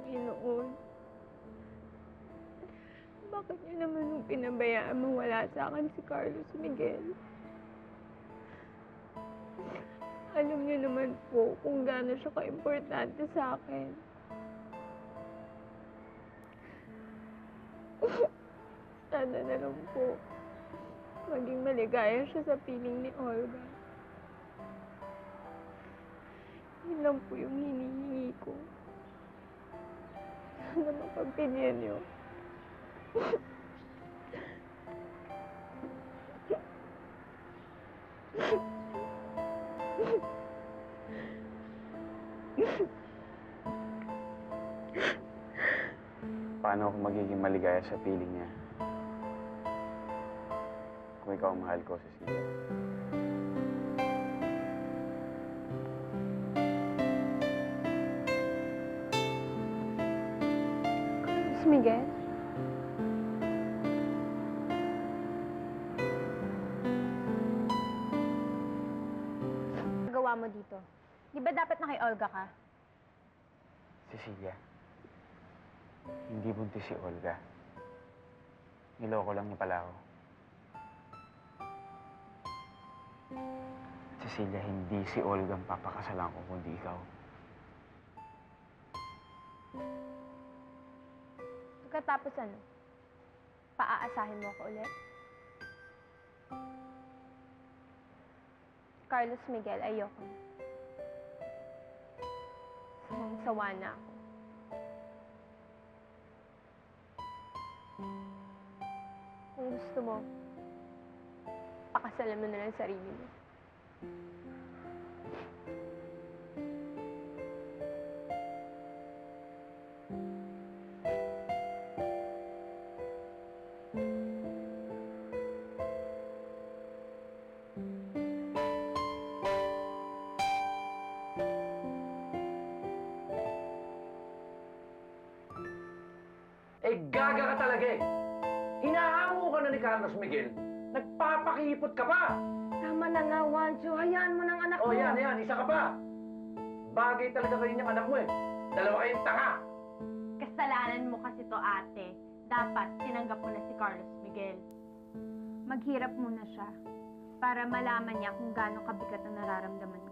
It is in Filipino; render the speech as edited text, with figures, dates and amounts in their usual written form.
Panginoon. Bakit niyo naman nung pinabayaan mawala sa akin si Carlos Miguel? Alam niyo naman po kung gaano siya ka-importante sa akin. Sana na lang po maging maligaya siya sa piling ni Olga. Yun lang po yung hinihingi ko. Sana mapagbigyan niyo. Paano ako magiging maligaya sa piling niya? Kung ikaw ang mahal ko, Cecilia. Carlos Miguel? Gawa mo dito. Di ba dapat na kay Olga ka? Cecilia, hindi buntis si Olga. Niloko lang niya pala ako. Cecilia, hindi si Olga ang papakasalan ko, kundi ikaw. Pagkatapos ano? Paaasahin mo ako ulit? Carlos Miguel, ayoko na. Sawang-sawa na ako. Kung gusto mo, pakasalan mo na lang sarili mo. Eh, gaga ka talaga eh. Hinahango ka na ni Carlos Miguel. Nagpapakipot ka pa. Tama na nga, Waljo. Hayaan mo ng anak mo. Oh, yan. Isa ka pa. Bagay talaga kayo niyang anak mo eh. Dalawa kayong tanga. Kasalanan mo kasi to, ate. Dapat tinanggap mo na si Carlos Miguel. Maghirap muna siya para malaman niya kung gaano kabigat ang nararamdaman